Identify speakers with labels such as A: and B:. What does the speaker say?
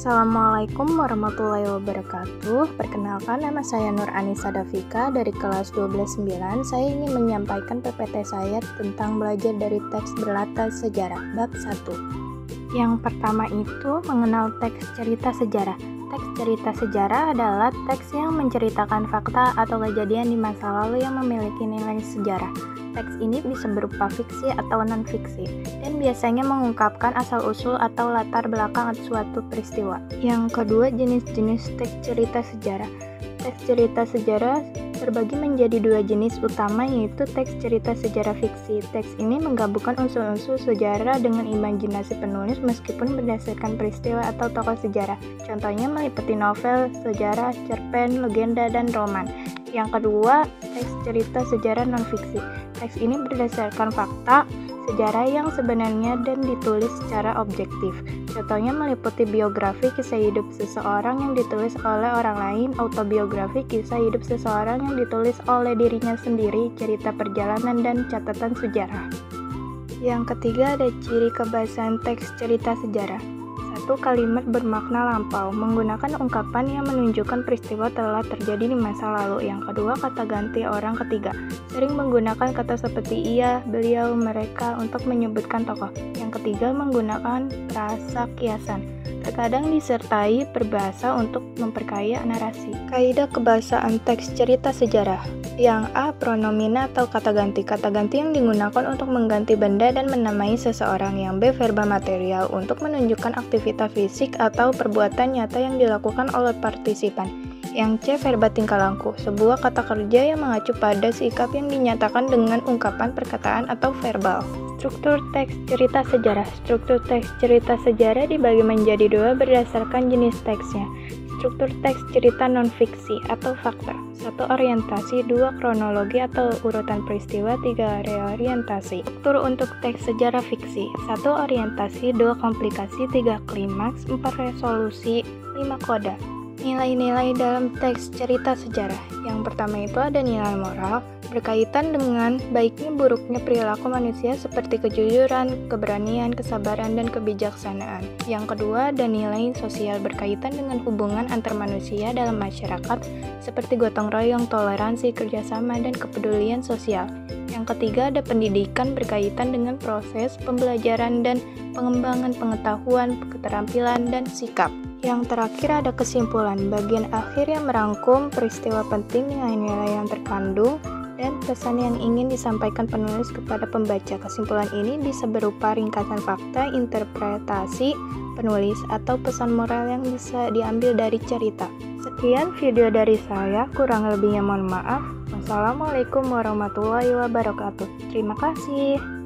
A: Assalamualaikum warahmatullahi wabarakatuh. Perkenalkan, nama saya Nur Anissa Dafika dari kelas 12-9. Saya ingin menyampaikan PPT saya tentang belajar dari teks berlatar sejarah bab 1. Yang pertama itu mengenal teks cerita sejarah. Teks cerita sejarah adalah teks yang menceritakan fakta atau kejadian di masa lalu yang memiliki nilai sejarah. Teks ini bisa berupa fiksi atau non-fiksi, dan biasanya mengungkapkan asal-usul atau latar belakang suatu peristiwa. Yang kedua, jenis-jenis teks cerita sejarah. Teks cerita sejarah terbagi menjadi dua jenis utama, yaitu teks cerita sejarah fiksi. Teks ini menggabungkan unsur-unsur sejarah dengan imajinasi penulis meskipun berdasarkan peristiwa atau tokoh sejarah. Contohnya meliputi novel, sejarah, cerpen, legenda, dan roman. Yang kedua, teks cerita sejarah non-fiksi. Teks ini berdasarkan fakta sejarah yang sebenarnya dan ditulis secara objektif. Contohnya meliputi biografi kisah hidup seseorang yang ditulis oleh orang lain, autobiografi kisah hidup seseorang yang ditulis oleh dirinya sendiri, cerita perjalanan, dan catatan sejarah. Yang ketiga ada ciri kebahasaan teks cerita sejarah. 1. Kalimat bermakna lampau, menggunakan ungkapan yang menunjukkan peristiwa telah terjadi di masa lalu. Yang kedua, kata ganti orang ketiga, sering menggunakan kata seperti ia, beliau, mereka untuk menyebutkan tokoh. Yang ketiga, menggunakan frasa kiasan, terkadang disertai perbahasa untuk memperkaya narasi. Kaidah kebahasaan teks cerita sejarah. Yang A. Pronomina atau kata ganti. Kata ganti yang digunakan untuk mengganti benda dan menamai seseorang. Yang B. Verba material untuk menunjukkan aktivitas fisik atau perbuatan nyata yang dilakukan oleh partisipan. Yang C. Verba tingkah laku, sebuah kata kerja yang mengacu pada sikap yang dinyatakan dengan ungkapan, perkataan, atau verbal. Struktur teks cerita sejarah. Struktur teks cerita sejarah dibagi menjadi dua berdasarkan jenis teksnya. Struktur teks cerita non-fiksi atau fakta. 1. Orientasi, 2. Kronologi atau urutan peristiwa, 3. Reorientasi. Struktur untuk teks sejarah fiksi. 1. Orientasi, 2. Komplikasi, 3. Klimaks, 4. Resolusi, 5. Koda. Nilai-nilai dalam teks cerita sejarah. Yang pertama itu ada nilai moral, berkaitan dengan baiknya buruknya perilaku manusia seperti kejujuran, keberanian, kesabaran, dan kebijaksanaan. Yang kedua ada nilai sosial, berkaitan dengan hubungan antar manusia dalam masyarakat seperti gotong royong, toleransi, kerjasama, dan kepedulian sosial. Yang ketiga ada pendidikan, berkaitan dengan proses pembelajaran dan pengembangan pengetahuan, keterampilan, dan sikap. Yang terakhir ada kesimpulan, bagian akhir yang merangkum peristiwa penting, nilai-nilai yang terkandung, dan pesan yang ingin disampaikan penulis kepada pembaca. Kesimpulan ini bisa berupa ringkasan fakta, interpretasi penulis, atau pesan moral yang bisa diambil dari cerita. Sekian video dari saya, kurang lebihnya mohon maaf. Wassalamualaikum warahmatullahi wabarakatuh. Terima kasih.